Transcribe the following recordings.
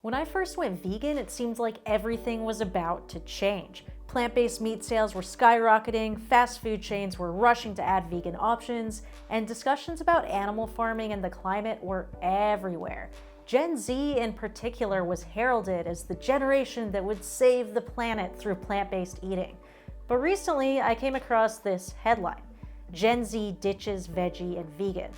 When I first went vegan, it seemed like everything was about to change. Plant-based meat sales were skyrocketing, fast food chains were rushing to add vegan options, and discussions about animal farming and the climate were everywhere. Gen Z in particular was heralded as the generation that would save the planet through plant-based eating. But recently, I came across this headline: Gen Z ditches veggie and vegan.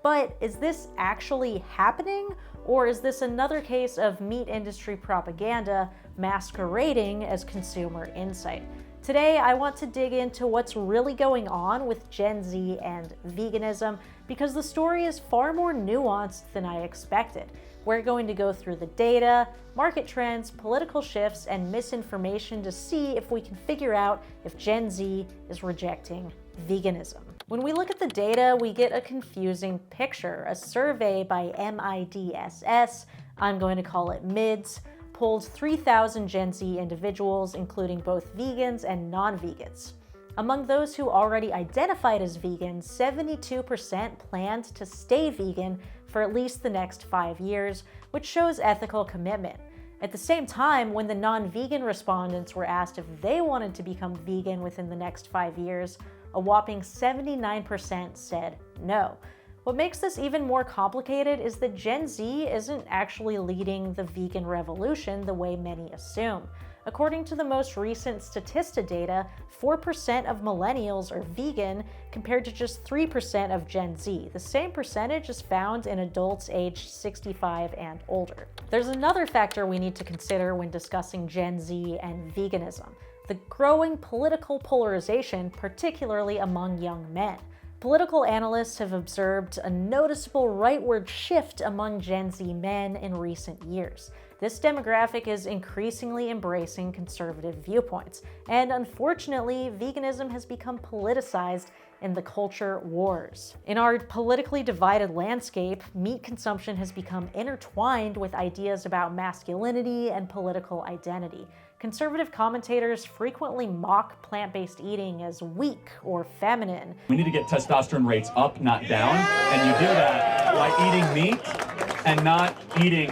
But is this actually happening? Or is this another case of meat industry propaganda masquerading as consumer insight? Today, I want to dig into what's really going on with Gen Z and veganism, because the story is far more nuanced than I expected. We're going to go through the data, market trends, political shifts, and misinformation to see if we can figure out if Gen Z is rejecting veganism. When we look at the data, we get a confusing picture. A survey by MIDSS, I'm going to call it MIDS, polled 3,000 Gen Z individuals, including both vegans and non-vegans. Among those who already identified as vegan, 72% planned to stay vegan for at least the next 5 years, which shows ethical commitment. At the same time, when the non-vegan respondents were asked if they wanted to become vegan within the next 5 years, a whopping 79% said no. What makes this even more complicated is that Gen Z isn't actually leading the vegan revolution the way many assume. According to the most recent Statista data, 4% of millennials are vegan compared to just 3% of Gen Z. The same percentage is found in adults aged 65 and older. There's another factor we need to consider when discussing Gen Z and veganism: the growing political polarization, particularly among young men. Political analysts have observed a noticeable rightward shift among Gen Z men in recent years. This demographic is increasingly embracing conservative viewpoints, and unfortunately, veganism has become politicized in the culture wars. In our politically divided landscape, meat consumption has become intertwined with ideas about masculinity and political identity. Conservative commentators frequently mock plant-based eating as weak or feminine. We need to get testosterone rates up, not down, and you do that by eating meat and not eating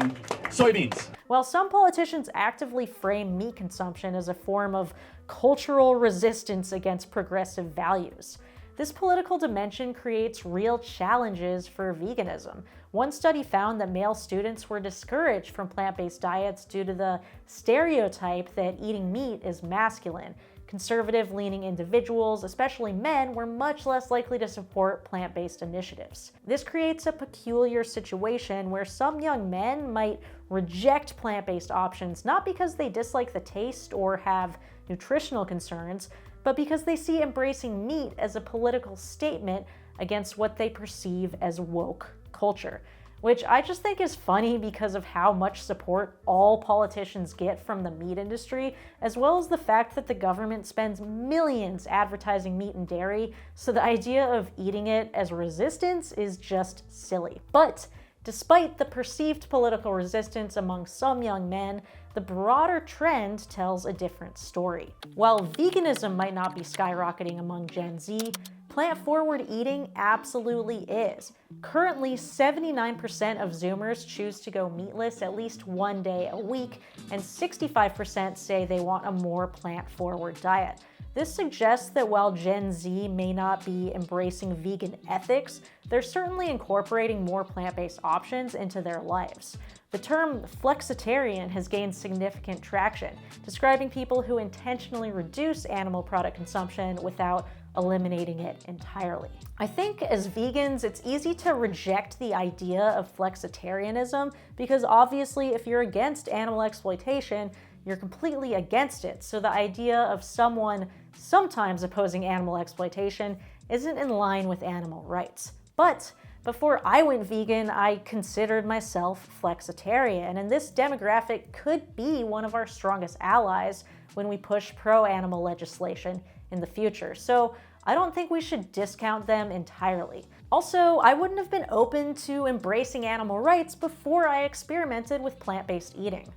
soybeans. While some politicians actively frame meat consumption as a form of cultural resistance against progressive values, this political dimension creates real challenges for veganism. One study found that male students were discouraged from plant-based diets due to the stereotype that eating meat is masculine. Conservative-leaning individuals, especially men, were much less likely to support plant-based initiatives. This creates a peculiar situation where some young men might reject plant-based options not because they dislike the taste or have nutritional concerns, but because they see embracing meat as a political statement against what they perceive as woke culture. Which I just think is funny because of how much support all politicians get from the meat industry, as well as the fact that the government spends millions advertising meat and dairy, so the idea of eating it as resistance is just silly. But despite the perceived political resistance among some young men, the broader trend tells a different story. While veganism might not be skyrocketing among Gen Z, plant-forward eating absolutely is. Currently, 79% of Zoomers choose to go meatless at least one day a week, and 65% say they want a more plant-forward diet. This suggests that while Gen Z may not be embracing vegan ethics, they're certainly incorporating more plant-based options into their lives. The term Flexitarian has gained significant traction, describing people who intentionally reduce animal product consumption without eliminating it entirely. I think as vegans, it's easy to reject the idea of flexitarianism because obviously if you're against animal exploitation, you're completely against it. So the idea of someone sometimes opposing animal exploitation isn't in line with animal rights. But before I went vegan, I considered myself flexitarian, and this demographic could be one of our strongest allies when we push pro-animal legislation in the future. So I don't think we should discount them entirely. Also, I wouldn't have been open to embracing animal rights before I experimented with plant-based eating.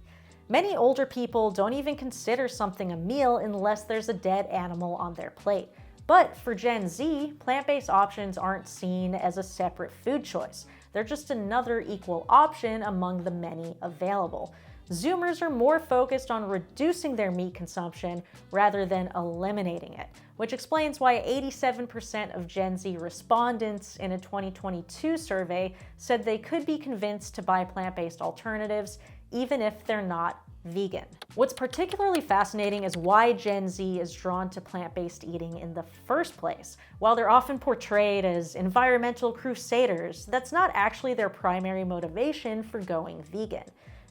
Many older people don't even consider something a meal unless there's a dead animal on their plate. But for Gen Z, plant-based options aren't seen as a separate food choice. They're just another equal option among the many available. Zoomers are more focused on reducing their meat consumption rather than eliminating it, which explains why 87% of Gen Z respondents in a 2022 survey said they could be convinced to buy plant-based alternatives even if they're not vegan. What's particularly fascinating is why Gen Z is drawn to plant-based eating in the first place. While they're often portrayed as environmental crusaders, that's not actually their primary motivation for going vegan.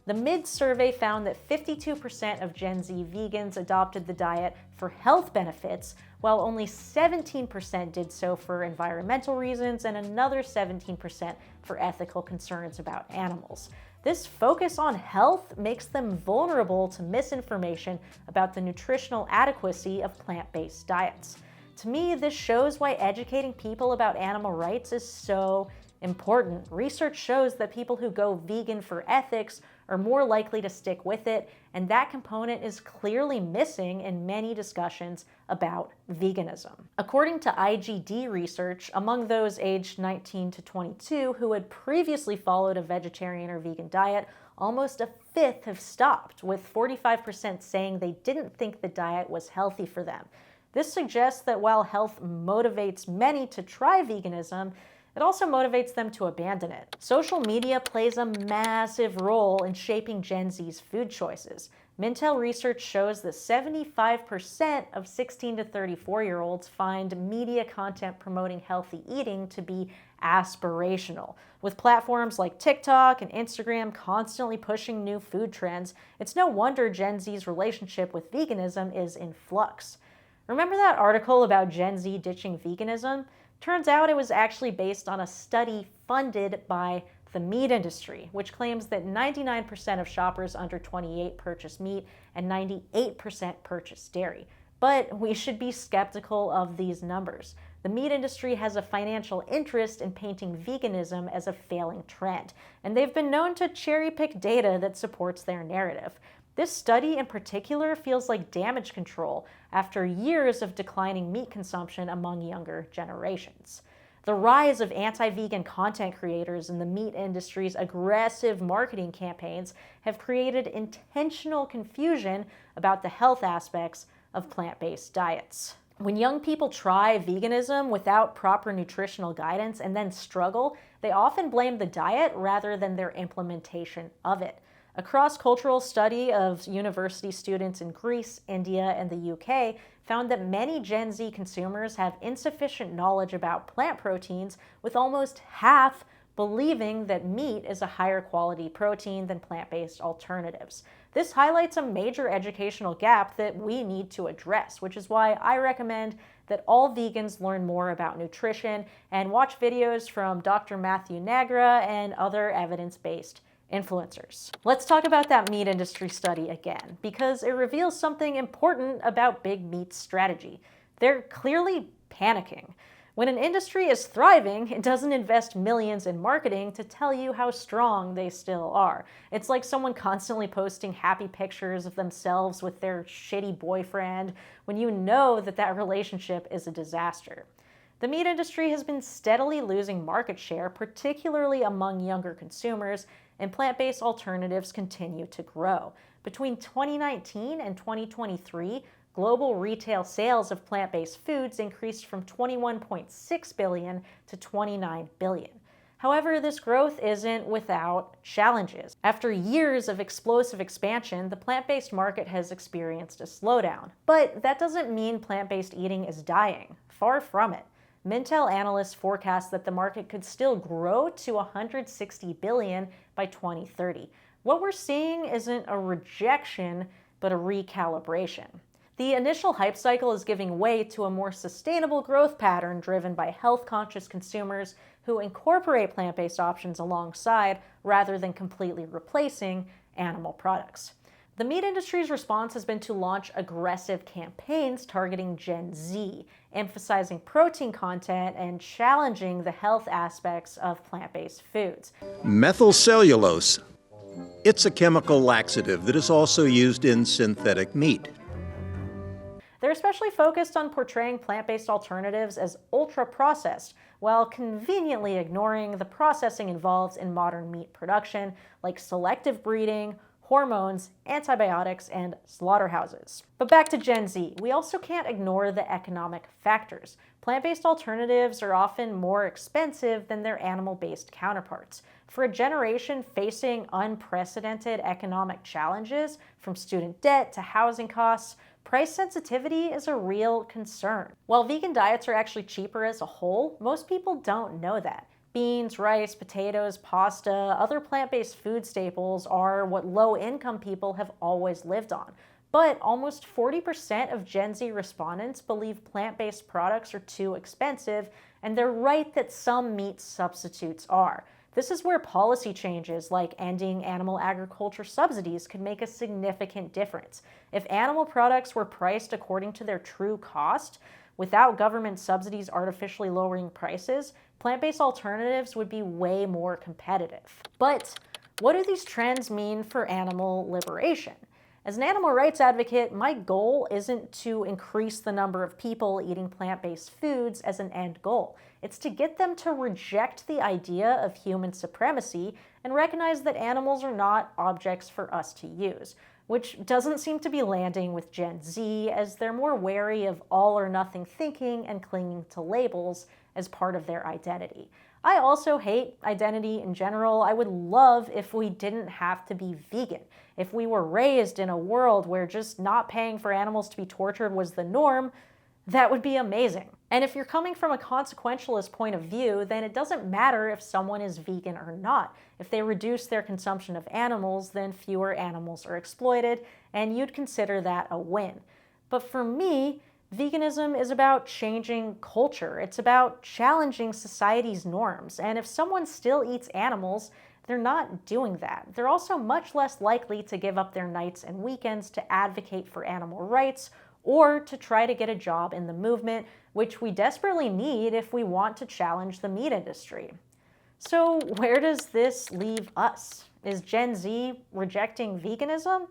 The mid-survey found that 52% of Gen Z vegans adopted the diet for health benefits, while only 17% did so for environmental reasons and another 17% for ethical concerns about animals. This focus on health makes them vulnerable to misinformation about the nutritional adequacy of plant-based diets. To me, this shows why educating people about animal rights is so important. Research shows that people who go vegan for ethics are more likely to stick with it, and that component is clearly missing in many discussions about veganism. According to IGD research, among those aged 19 to 22 who had previously followed a vegetarian or vegan diet, almost a fifth have stopped, with 45% saying they didn't think the diet was healthy for them. This suggests that while health motivates many to try veganism, it also motivates them to abandon it. Social media plays a massive role in shaping Gen Z's food choices. Mintel research shows that 75% of 16 to 34-year-olds find media content promoting healthy eating to be aspirational. With platforms like TikTok and Instagram constantly pushing new food trends, it's no wonder Gen Z's relationship with veganism is in flux. Remember that article about Gen Z ditching veganism? Turns out it was actually based on a study funded by the meat industry, which claims that 99% of shoppers under 28 purchase meat and 98% purchase dairy. But we should be skeptical of these numbers. The meat industry has a financial interest in painting veganism as a failing trend, and they've been known to cherry-pick data that supports their narrative. This study in particular feels like damage control after years of declining meat consumption among younger generations. The rise of anti-vegan content creators and the meat industry's aggressive marketing campaigns have created intentional confusion about the health aspects of plant-based diets. When young people try veganism without proper nutritional guidance and then struggle, they often blame the diet rather than their implementation of it. A cross-cultural study of university students in Greece, India, and the UK found that many Gen Z consumers have insufficient knowledge about plant proteins, with almost half believing that meat is a higher quality protein than plant-based alternatives. This highlights a major educational gap that we need to address, which is why I recommend that all vegans learn more about nutrition and watch videos from Dr. Matthew Nagra and other evidence-based influencers. Let's talk about that meat industry study again, because it reveals something important about big meat's strategy. They're clearly panicking. When an industry is thriving, it doesn't invest millions in marketing to tell you how strong they still are. It's like someone constantly posting happy pictures of themselves with their shitty boyfriend when you know that that relationship is a disaster. The meat industry has been steadily losing market share, particularly among younger consumers, and plant-based alternatives continue to grow. Between 2019 and 2023, global retail sales of plant-based foods increased from 21.6 billion to 29 billion. However, this growth isn't without challenges. After years of explosive expansion, the plant-based market has experienced a slowdown. But that doesn't mean plant-based eating is dying. Far from it. Mintel analysts forecast that the market could still grow to 160 billion by 2030. What we're seeing isn't a rejection, but a recalibration. The initial hype cycle is giving way to a more sustainable growth pattern driven by health-conscious consumers who incorporate plant-based options alongside rather than completely replacing animal products. The meat industry's response has been to launch aggressive campaigns targeting Gen Z, emphasizing protein content and challenging the health aspects of plant-based foods. Methylcellulose. It's a chemical laxative that is also used in synthetic meat. They're especially focused on portraying plant-based alternatives as ultra-processed, while conveniently ignoring the processing involved in modern meat production, like selective breeding, hormones, antibiotics, and slaughterhouses. But back to Gen Z, we also can't ignore the economic factors. Plant-based alternatives are often more expensive than their animal-based counterparts. For a generation facing unprecedented economic challenges, from student debt to housing costs, price sensitivity is a real concern. While vegan diets are actually cheaper as a whole, most people don't know that. Beans, rice, potatoes, pasta, other plant-based food staples are what low-income people have always lived on. But almost 40% of Gen Z respondents believe plant-based products are too expensive, and they're right that some meat substitutes are. This is where policy changes like ending animal agriculture subsidies could make a significant difference. If animal products were priced according to their true cost, without government subsidies artificially lowering prices, plant-based alternatives would be way more competitive. But what do these trends mean for animal liberation? As an animal rights advocate, my goal isn't to increase the number of people eating plant-based foods as an end goal. It's to get them to reject the idea of human supremacy and recognize that animals are not objects for us to use, which doesn't seem to be landing with Gen Z, as they're more wary of all or nothing thinking and clinging to labels as part of their identity. I also hate identity in general. I would love if we didn't have to be vegan. If we were raised in a world where just not paying for animals to be tortured was the norm, that would be amazing. And if you're coming from a consequentialist point of view, then it doesn't matter if someone is vegan or not. If they reduce their consumption of animals, then fewer animals are exploited, and you'd consider that a win. But for me, veganism is about changing culture. It's about challenging society's norms. And if someone still eats animals, they're not doing that. They're also much less likely to give up their nights and weekends to advocate for animal rights or to try to get a job in the movement, which we desperately need if we want to challenge the meat industry. So where does this leave us? Is Gen Z rejecting veganism?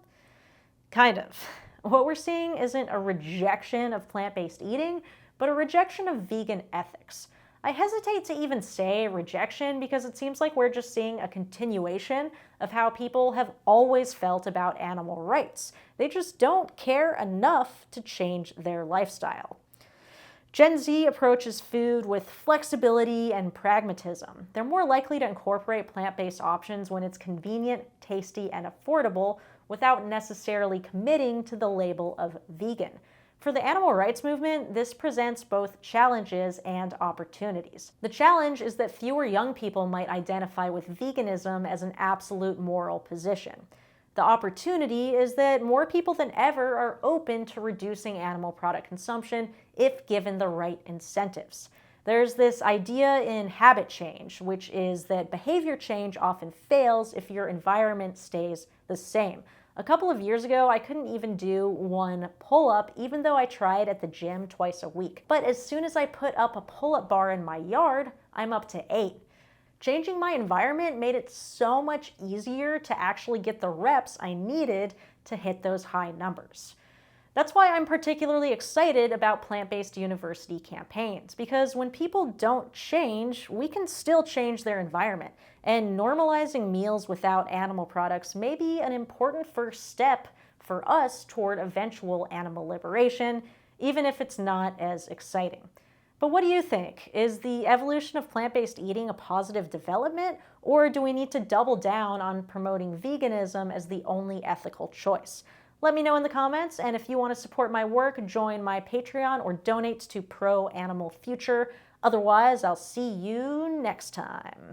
Kind of. What we're seeing isn't a rejection of plant-based eating, but a rejection of vegan ethics. I hesitate to even say rejection because it seems like we're just seeing a continuation of how people have always felt about animal rights. They just don't care enough to change their lifestyle. Gen Z approaches food with flexibility and pragmatism. They're more likely to incorporate plant-based options when it's convenient, tasty, and affordable without necessarily committing to the label of vegan. For the animal rights movement, this presents both challenges and opportunities. The challenge is that fewer young people might identify with veganism as an absolute moral position. The opportunity is that more people than ever are open to reducing animal product consumption if given the right incentives. There's this idea in habit change, which is that behavior change often fails if your environment stays the same. A couple of years ago, I couldn't even do one pull-up, even though I tried at the gym twice a week. But as soon as I put up a pull-up bar in my yard, I'm up to 8. Changing my environment made it so much easier to actually get the reps I needed to hit those high numbers. That's why I'm particularly excited about plant-based university campaigns, because when people don't change, we can still change their environment. And normalizing meals without animal products may be an important first step for us toward eventual animal liberation, even if it's not as exciting. But what do you think? Is the evolution of plant-based eating a positive development, or do we need to double down on promoting veganism as the only ethical choice? Let me know in the comments, and if you want to support my work, join my Patreon or donate to Pro Animal Future. Otherwise, I'll see you next time.